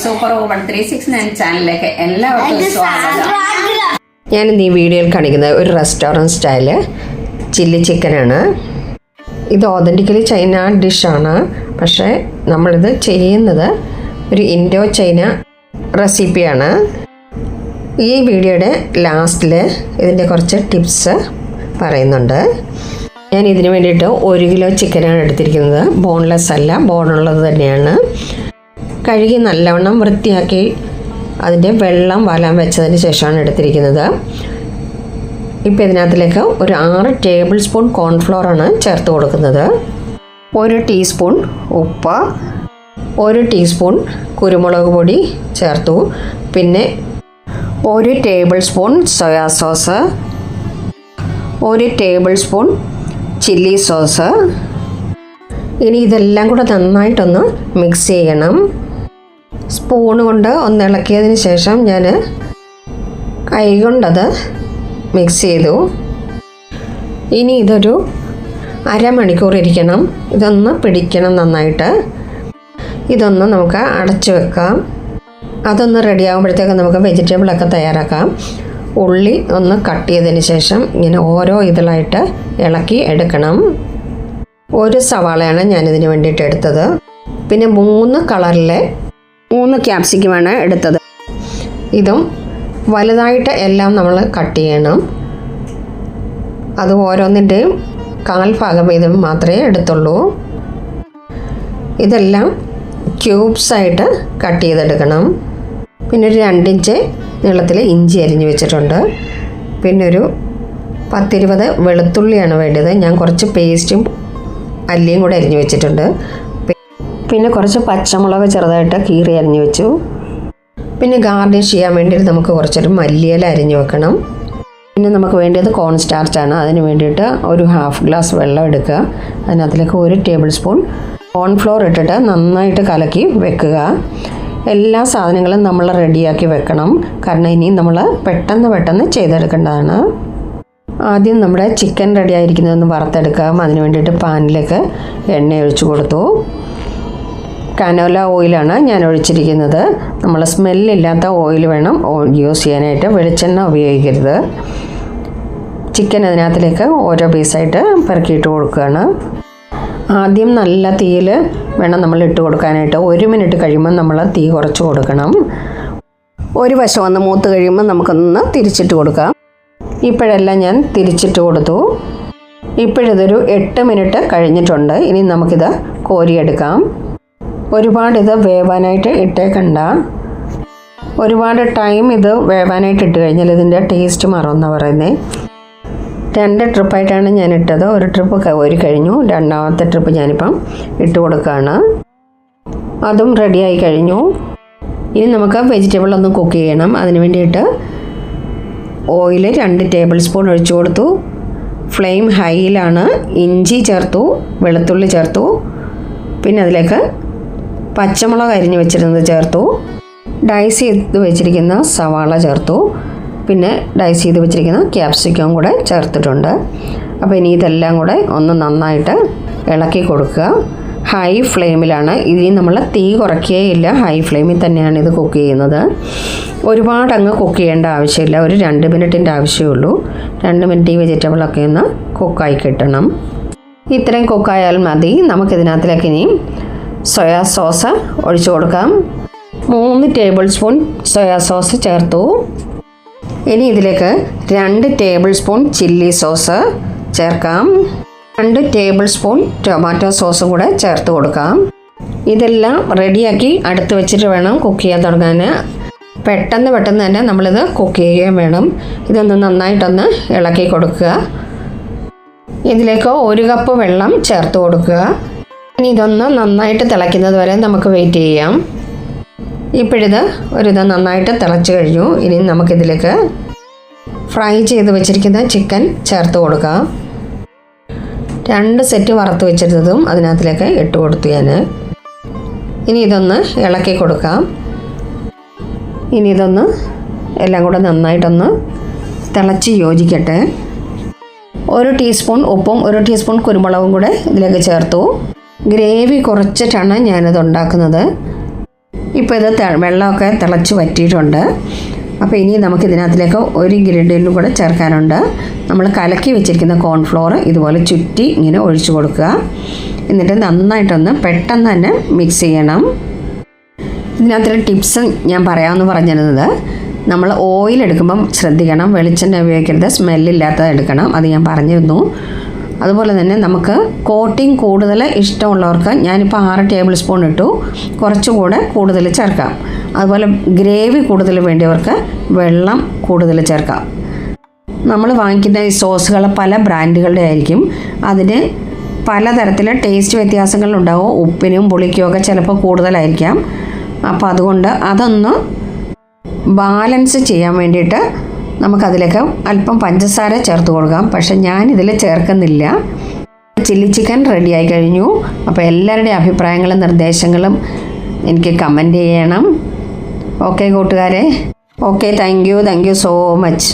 Super woman 369 ചാനലിലേക്ക് എല്ലാവർക്കും സ്വാഗതം. ഞാനിന്ന് ഈ വീഡിയോയിൽ കാണിക്കുന്നത് ഒരു റെസ്റ്റോറൻറ്റ് സ്റ്റൈല് ചില്ലി ചിക്കനാണ്. ഇത് ഓതൻറ്റിക്കലി ചൈന ഡിഷാണ്. പക്ഷേ നമ്മളിത് ചെയ്യുന്നത് ഒരു ഇൻഡോ ചൈന റെസിപ്പിയാണ്. ഈ വീഡിയോയുടെ ലാസ്റ്റിൽ ഇതിൻ്റെ കുറച്ച് ടിപ്സ് പറയുന്നുണ്ട്. ഞാൻ ഇതിന് വേണ്ടിയിട്ട് 1 കിലോ ചിക്കനാണ് എടുത്തിരിക്കുന്നത്. ബോൺലെസ് അല്ല, ബോണുള്ളത് തന്നെയാണ്. കഴുകി നല്ലവണ്ണം വൃത്തിയാക്കി അതിൻ്റെ വെള്ളം വലാൻ വെച്ചതിന് ശേഷമാണ് എടുത്തിരിക്കുന്നത്. ഇപ്പോൾ ഇതിനകത്തിലേക്ക് ഒരു 6 ടേബിൾ സ്പൂൺ കോൺഫ്ലോറാണ് ചേർത്ത് കൊടുക്കുന്നത്. 1 ടീസ്പൂൺ ഉപ്പ്, 1 ടീസ്പൂൺ കുരുമുളക് പൊടി ചേർത്തു. പിന്നെ 1 table spoon soya sauce, 1 table spoon chilli sauce. ഇനി ഇതെല്ലാം കൂടെ നന്നായിട്ടൊന്ന് മിക്സ് ചെയ്യണം. സ്പൂൺ കൊണ്ട് ഒന്ന് ഇളക്കിയതിന് ശേഷം ഞാൻ കൈ കൊണ്ടത് മിക്സ് ചെയ്തു. ഇനി ഇതൊരു അരമണിക്കൂർ ഇരിക്കണം. ഇതൊന്ന് പിടിക്കണം നന്നായിട്ട്. ഇതൊന്ന് നമുക്ക് അടച്ചു വെക്കാം. അതൊന്ന് റെഡിയാകുമ്പോഴത്തേക്ക് നമുക്ക് വെജിറ്റബിളൊക്കെ തയ്യാറാക്കാം. ഉള്ളി ഒന്ന് കട്ട് ചെയ്തതിന് ശേഷം ഇങ്ങനെ ഓരോ ഇതിലായിട്ട് ഇളക്കി എടുക്കണം. 1 സവാളയാണ് ഞാനിതിന് വേണ്ടിയിട്ട് എടുത്തത്. പിന്നെ 3 കളറിലെ 3 ക്യാപ്സിക്കമാണ് എടുത്തത്. ഇതും വലുതായിട്ട് എല്ലാം നമ്മൾ കട്ട് ചെയ്യണം. അത് ഓരോന്നിൻ്റെയും 1/4 ഭാഗം വീതം മാത്രമേ എടുത്തുള്ളൂ. ഇതെല്ലാം ക്യൂബ്സായിട്ട് കട്ട് ചെയ്തെടുക്കണം. പിന്നെ ഒരു 2 ഇഞ്ച് നീളത്തിൽ ഇഞ്ചി അരിഞ്ഞ് വെച്ചിട്ടുണ്ട്. പിന്നെ ഒരു 10-20 വെളുത്തുള്ളിയാണ് വേണ്ടത്. ഞാൻ കുറച്ച് പേസ്റ്റും അല്ലിയും കൂടെ അരിഞ്ഞ് വെച്ചിട്ടുണ്ട്. പിന്നെ കുറച്ച് പച്ചമുളക് ചെറുതായിട്ട് കീറി അരിഞ്ഞ് വെച്ചു. പിന്നെ ഗാർണിഷ് ചെയ്യാൻ വേണ്ടിയിട്ട് നമുക്ക് കുറച്ചൊരു മല്ലിയില അരിഞ്ഞ് വെക്കണം. പിന്നെ നമുക്ക് വേണ്ടത് കോൺ സ്റ്റാർച്ചാണ്. അതിന് വേണ്ടിയിട്ട് ഒരു 1/2 ഗ്ലാസ് വെള്ളം എടുക്കുക. അതിനകത്തിലേക്ക് 1 ടേബിൾ സ്പൂൺ കോൺഫ്ലോർ ഇട്ടിട്ട് നന്നായിട്ട് കലക്കി വെക്കുക. എല്ലാ സാധനങ്ങളും നമ്മൾ റെഡിയാക്കി വെക്കണം. കാരണം ഇനി നമ്മൾ പെട്ടെന്ന് ചെയ്തെടുക്കേണ്ടതാണ്. ആദ്യം നമ്മുടെ ചിക്കൻ റെഡി ആയിരിക്കുന്നതൊന്ന് വറുത്തെടുക്കാം. അതിന് വേണ്ടിയിട്ട് പാനിലേക്ക് എണ്ണ ഒഴിച്ചു കൊടുത്തു. കനോല ഓയിലാണ് ഞാൻ ഒഴിച്ചിരിക്കുന്നത്. നമ്മൾ സ്മെല്ലില്ലാത്ത ഓയിൽ വേണം യൂസ് ചെയ്യാനായിട്ട്. വെളിച്ചെണ്ണ ഉപയോഗിക്കരുത്. ചിക്കൻ അതിനകത്തിലേക്ക് ഓരോ പീസായിട്ട് പെറുക്കിയിട്ട് കൊടുക്കുകയാണ്. ആദ്യം നല്ല തീയിൽ വേണം നമ്മൾ ഇട്ട് കൊടുക്കാനായിട്ട്. 1 മിനിറ്റ് കഴിയുമ്പോൾ നമ്മൾ തീ കുറച്ച് കൊടുക്കണം. ഒരു വശം ഒന്ന് മൂത്ത് കഴിയുമ്പോൾ നമുക്കൊന്ന് തിരിച്ചിട്ട് കൊടുക്കാം. ഇപ്പോഴെല്ലാം ഞാൻ തിരിച്ചിട്ട് കൊടുത്തു. ഇപ്പോഴിതൊരു 8 മിനിറ്റ് കഴിഞ്ഞിട്ടുണ്ട്. ഇനി നമുക്കിത് കോരിയെടുക്കാം. ഒരുപാട് ഇത് വേവാനായിട്ട് ഇട്ടേക്കണ്ട. ഒരുപാട് ടൈം ഇത് വേവാനായിട്ട് ഇട്ട് കഴിഞ്ഞാൽ ഇതിൻ്റെ ടേസ്റ്റ് മാറുമെന്നാണ് പറയുന്നത്. 2 ട്രിപ്പായിട്ടാണ് ഞാൻ ഇട്ടത്. 1 ട്രിപ്പ് കോരി കഴിഞ്ഞു. 2ാമത്തെ ട്രിപ്പ് ഞാനിപ്പം ഇട്ട് കൊടുക്കുകയാണ്. അതും റെഡിയായി കഴിഞ്ഞു. ഇനി നമുക്ക് വെജിറ്റബിൾ ഒന്ന് കുക്ക് ചെയ്യണം. അതിന് വേണ്ടിയിട്ട് ഓയിൽ 2 ടേബിൾ സ്പൂൺ ഒഴിച്ചു കൊടുത്തു. ഫ്ലെയിം ഹൈയിലാണ്. ഇഞ്ചി ചേർത്തു, വെളുത്തുള്ളി ചേർത്തു. പിന്നെ അതിലേക്ക് പച്ചമുളക് അരിഞ്ഞ് വെച്ചിരുന്നത് ചേർത്തു. ഡൈസ് ചെയ്ത് വെച്ചിരിക്കുന്ന സവാള ചേർത്തു. പിന്നെ ഡൈസ് ചെയ്ത് വെച്ചിരിക്കുന്ന ക്യാപ്സിക്കം കൂടെ ചേർത്തിട്ടുണ്ട്. അപ്പോൾ ഇനി ഇതെല്ലാം കൂടെ ഒന്ന് നന്നായിട്ട് ഇളക്കി കൊടുക്കുക. ഹൈ ഫ്ലെയിമിലാണ്. ഇനി നമ്മൾ തീ കുറയ്ക്കുകയില്ല. ഹൈ ഫ്ലെയിമിൽ തന്നെയാണ് ഇത് കുക്ക് ചെയ്യുന്നത്. ഒരുപാട് അങ്ങ് കുക്ക് ചെയ്യേണ്ട ആവശ്യമില്ല. ഒരു 2 മിനിറ്റിൻ്റെ ആവശ്യമുള്ളൂ. 2 മിനിറ്റ് ഈ വെജിറ്റബിളൊക്കെ ഒന്ന് കുക്കായി കിട്ടണം. ഇത്രയും കുക്കായാൽ മതി. നമുക്കിതിനകത്തിലേക്ക് ഇനി സോയാ സോസ് ഒഴിച്ചു കൊടുക്കാം. 3 ടേബിൾ സ്പൂൺ സോയാ സോസ് ചേർത്തു. ഇനി ഇതിലേക്ക് 2 ടേബിൾ സ്പൂൺ ചില്ലി സോസ് ചേർക്കാം. 2 ടേബിൾ സ്പൂൺ ടൊമാറ്റോ സോസും കൂടെ ചേർത്ത് കൊടുക്കാം. ഇതെല്ലാം റെഡിയാക്കി അടുത്ത് വെച്ചിട്ട് വേണം കുക്ക് ചെയ്യാൻ തുടങ്ങാൻ. പെട്ടെന്ന് തന്നെ നമ്മളിത് കുക്ക് ചെയ്യുകയും വേണം. ഇതൊന്ന് നന്നായിട്ടൊന്ന് ഇളക്കി കൊടുക്കുക. ഇതിലേക്ക് 1 കപ്പ് വെള്ളം ചേർത്ത് കൊടുക്കുക. ഇനി ഇതൊന്ന് നന്നായിട്ട് തിളയ്ക്കുന്നത് വരെ നമുക്ക് വെയിറ്റ് ചെയ്യാം. ഇപ്പോഴിത് ഒരിത് നന്നായിട്ട് തിളച്ച് കഴിഞ്ഞു. ഇനി നമുക്കിതിലേക്ക് ഫ്രൈ ചെയ്ത് വെച്ചിരിക്കുന്ന ചിക്കൻ ചേർത്ത് കൊടുക്കാം. 2 സെറ്റ് വറുത്ത് വെച്ചിരുന്നതും അതിനകത്തിലേക്ക് ഇട്ട് കൊടുത്തു ഞാൻ. ഇനി ഇതൊന്ന് ഇളക്കി കൊടുക്കാം. ഇനി ഇതൊന്ന് എല്ലാം കൂടെ നന്നായിട്ടൊന്ന് തിളച്ച് യോജിക്കട്ടെ. 1 ടീസ്പൂൺ ഉപ്പും 1 ടീസ്പൂൺ കുരുമുളകും കൂടെ ഇതിലേക്ക് ചേർത്തു. ഗ്രേവി കുറച്ചിട്ടാണ് ഞാനിത് ഉണ്ടാക്കുന്നത്. ഇപ്പോൾ ഇത് വെള്ളമൊക്കെ തിളച്ച് വറ്റിയിട്ടുണ്ട്. അപ്പോൾ ഇനി നമുക്ക് ഇതിനകത്തിലേക്ക് ഒരു ഇൻഗ്രീഡിയൻറ്റും കൂടെ ചേർക്കാനുണ്ട്. നമ്മൾ കലക്കി വെച്ചിരിക്കുന്ന കോൺഫ്ലോർ ഇതുപോലെ ചുറ്റി ഇങ്ങനെ ഒഴിച്ചു കൊടുക്കുക. എന്നിട്ട് നന്നായിട്ടൊന്ന് പെട്ടെന്ന് തന്നെ മിക്സ് ചെയ്യണം. ഇതിനകത്തൊരു ടിപ്സ് ഞാൻ പറയാമെന്ന് പറഞ്ഞിരുന്നത്, നമ്മൾ ഓയിൽ എടുക്കുമ്പം ശ്രദ്ധിക്കണം, വെളിച്ചെണ്ണ ഉപയോഗിക്കരുത്, സ്മെല്ലില്ലാത്തത് എടുക്കണം. അത് ഞാൻ പറഞ്ഞിരുന്നു. അതുപോലെ തന്നെ നമുക്ക് കോട്ടിങ് കൂടുതൽ ഇഷ്ടമുള്ളവർക്ക് ഞാനിപ്പോൾ 6 ടേബിൾ സ്പൂൺ ഇട്ടു, കുറച്ചുകൂടെ കൂടുതൽ ചേർക്കാം. അതുപോലെ ഗ്രേവി കൂടുതൽ വേണ്ടിയവർക്ക് വെള്ളം കൂടുതൽ ചേർക്കാം. നമ്മൾ വാങ്ങിക്കുന്ന ഈ സോസുകൾ പല ബ്രാൻഡുകളുടെ ആയിരിക്കും. അതിന് പലതരത്തിൽ ടേസ്റ്റ് വ്യത്യാസങ്ങളുണ്ടാവും. ഉപ്പിനും പുളിക്കും ഒക്കെ ചിലപ്പോൾ കൂടുതലായിരിക്കാം. അപ്പോൾ അതുകൊണ്ട് അതൊന്ന് ബാലൻസ് ചെയ്യാൻ വേണ്ടിയിട്ട് നമുക്കതിലേക്ക് അല്പം പഞ്ചസാര ചേർത്ത് കൊടുക്കാം. പക്ഷെ ഞാനിതിൽ ചേർക്കുന്നില്ല. ചില്ലി ചിക്കൻ റെഡിയായി കഴിഞ്ഞു. അപ്പോൾ എല്ലാവരുടെയും അഭിപ്രായങ്ങളും നിർദ്ദേശങ്ങളും എനിക്ക് കമൻറ്റ് ചെയ്യണം. ഓക്കെ കൂട്ടുകാരെ, okay, thank you so much.